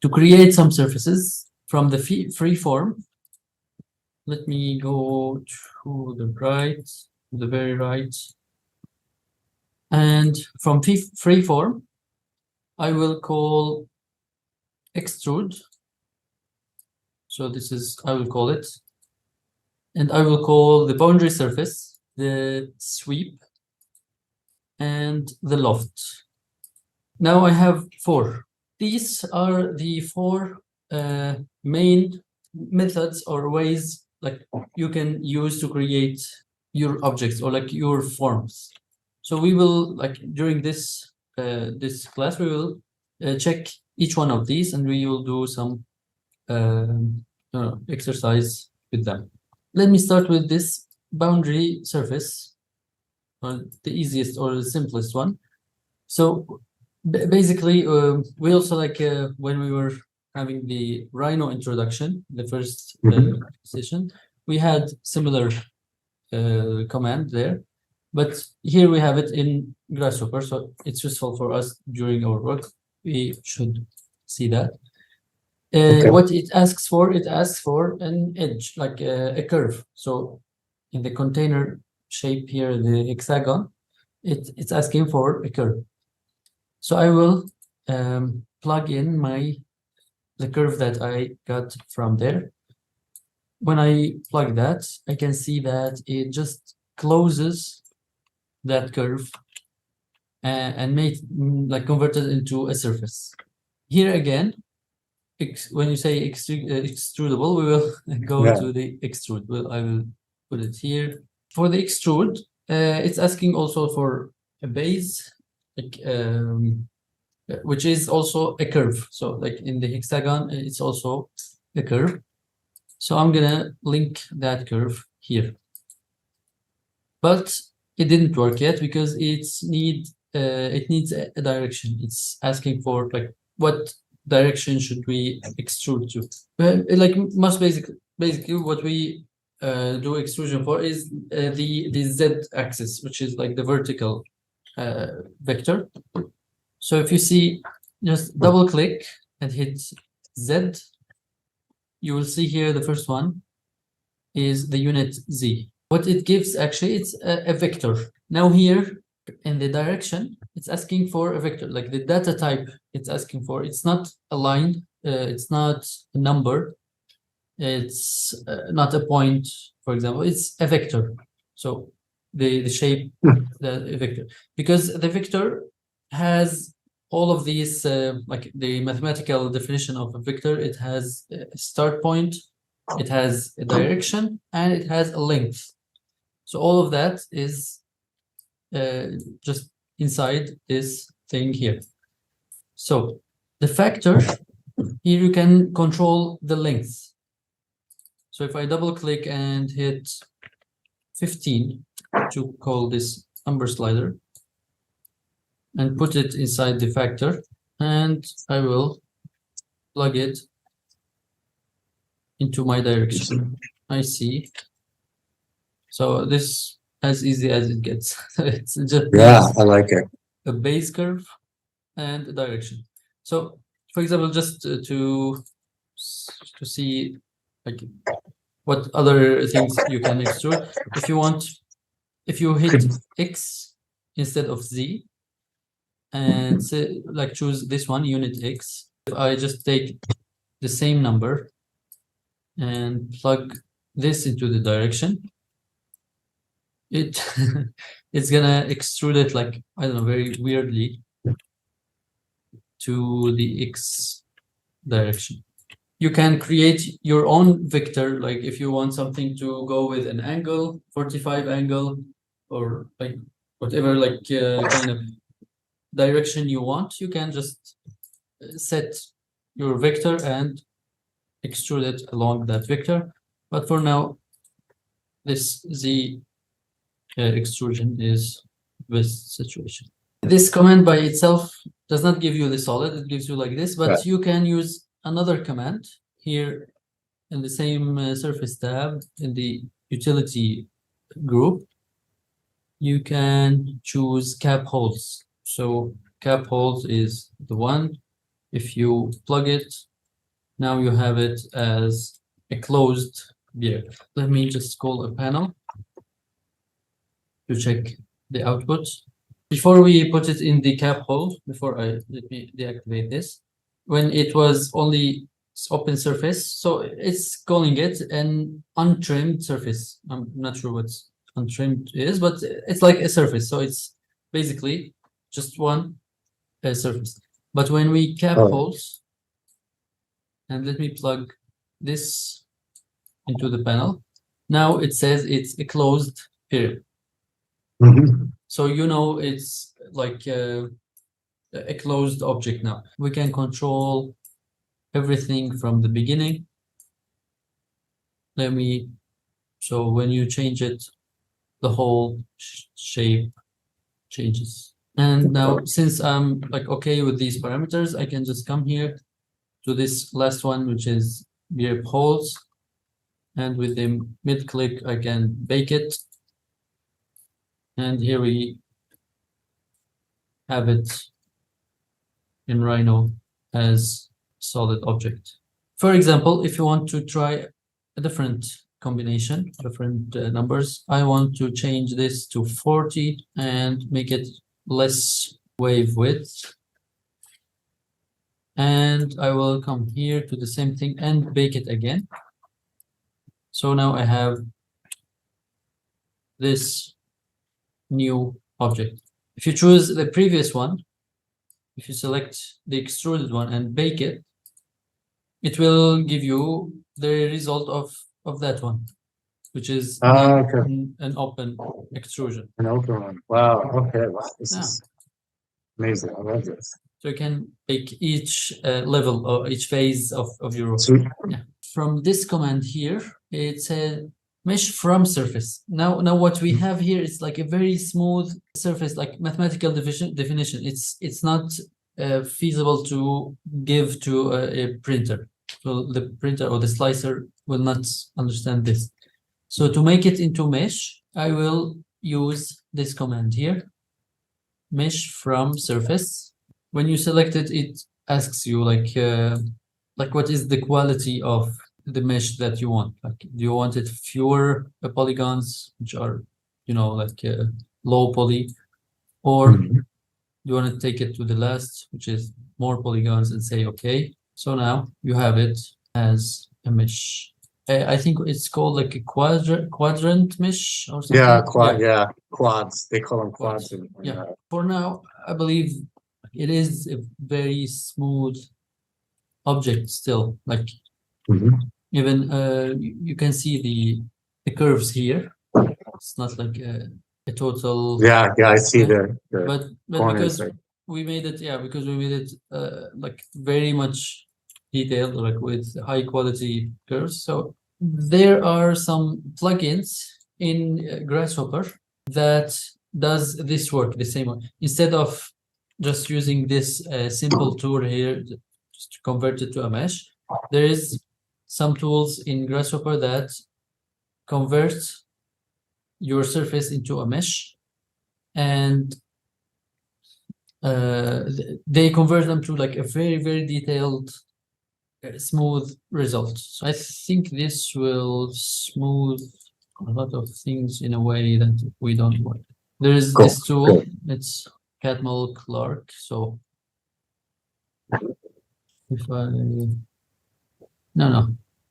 to create some surfaces from the free form. Let me go to the right, to the very right. And from free form, I will call extrude. So this is, I will call it. And I will call the boundary surface, the sweep, and the loft. Now I have 4. These are the 4 main methods or ways like you can use to create your objects or like your forms. So we will like during this this class we will check each one of these and we will do some exercise with them. Let me start with this boundary surface, or the easiest or the simplest one. So basically, we also like when we were having the Rhino introduction, the first session, we had similar command there, but here we have it in Grasshopper, so it's useful for us during our work. We should see that. What it asks for an edge, like a curve. So in the container shape here, the hexagon, it's asking for a curve. So I will plug in the curve that I got from there. When I plug that, I can see that it just closes that curve and like convert it into a surface. Here again, when you say extrudable, we will go to the extrude. I will put it here. For the extrude, it's asking also for a base, like, which is also a curve. So like in the hexagon, it's also a curve. So I'm gonna link that curve here. But it didn't work yet because it needs a direction. It's asking for like what direction should we extrude to? Like most basically what we do extrusion for is the Z axis, which is like the vertical vector. So if you see, just double click and hit Z, you will see here the first one is the unit Z. What it gives actually, it's a vector. Now here in the direction, it's asking for a vector, like the data type it's asking for. It's not a line, it's not a number, it's not a point, for example, it's a vector. So the shape, the vector, because the vector has all of these, like the mathematical definition of a vector, it has a start point, it has a direction, and it has a length. So all of that is just inside this thing here. So the factor, here you can control the length. So if I double click and hit 15 to call this number slider and put it inside the factor, and I will plug it into my direction. I see. So this as easy as it gets. It's just I like it. a base curve and a direction. So for example, just to see like what other things you can extrude, if you want, if you hit X instead of Z and say, like choose this one, unit X, if I just take the same number and plug this into the direction, it's gonna extrude it like, I don't know, very weirdly to the X direction. You can create your own vector, like if you want something to go with an angle, 45 angle, or like whatever like kind of direction you want, you can just set your vector and extrude it along that vector. But for now, this Z extrusion is this situation. This command by itself does not give you the solid, it gives you like this, but you can use another command here in the same surface tab in the utility group. You can choose cap holes. So cap holes is the one, if you plug it Now you have it as a closed beer. Let me just call a panel to check the output. Before we put it in the cap hole, let me deactivate this. When it was only open surface, so it's calling it an untrimmed surface. I'm not sure what untrimmed is, but it's like a surface. So it's basically just one surface. But when we cap holes, and let me plug this into the panel, now it says it's a closed period. So you know it's like a closed object now. We can control everything from the beginning. So when you change it, the whole shape changes. And now, since I'm like okay with these parameters, I can just come here to this last one, which is beer holes. And with the mid click, I can bake it. And here we have it in Rhino as solid object. For example, if you want to try a different combination, different numbers, I want to change this to 40 and make it less wave width. And I will come here to the same thing and bake it again. So now I have this new object. If you choose the previous one, if you select the extruded one and bake it, it will give you the result of that one, which is an open extrusion. An open one. Wow. Okay. Wow. This is amazing. I love this. So you can bake each level or each phase of your work. Yeah. From this command here, it said mesh from surface. Now what we have here is like a very smooth surface, like mathematical definition. It's not feasible to give to a printer. So the printer or the slicer will not understand this. So to make it into mesh, I will use this command here, mesh from surface. When you select it, it asks you like what is the quality of the mesh that you want? Like, do you want it fewer polygons, which are, you know, like low poly, or do you want to take it to the last, which is more polygons, and say okay? So now you have it as a mesh. I think it's called like a quadrant mesh or something. Yeah, quads. They call them quads. Yeah. For now, I believe it is a very smooth object still. Like even you can see the curves here. It's not like a total. Yeah, I see but because we made it, like very much detailed, like with high quality curves. So there are some plugins in Grasshopper that does this work the same way. Instead of just using this simple tool here just to convert it to a mesh, there is some tools in Grasshopper that convert your surface into a mesh, and they convert them to like a very, very detailed smooth result. So I think this will smooth a lot of things in a way that we don't want. There is this tool, it's Catmull Clark. So if I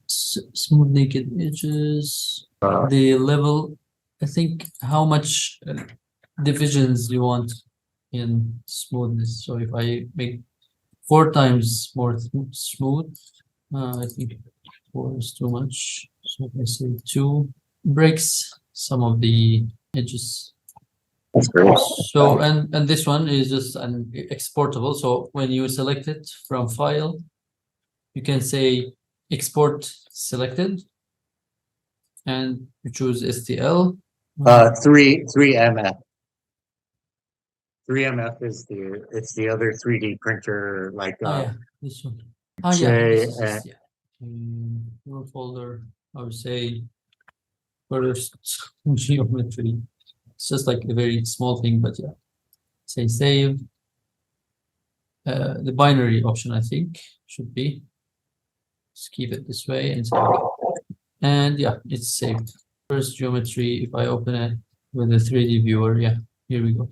smooth naked edges, the level, I think how much divisions you want in smoothness. So if I make 4 times more smooth, I think 4 is too much. So if I say 2, breaks some of the edges. That's great. So and this one is just an exportable. So when you select it from file, you can say export selected, and you choose STL. 3MF. 3MF is the other 3D printer, like this one. Your folder, I would say first geometry. It's just like a very small thing, but yeah. Say save. The binary option, I think, should be. Just keep it this way and save it. And yeah, it's saved. First geometry, if I open it with the 3D viewer, yeah, here we go.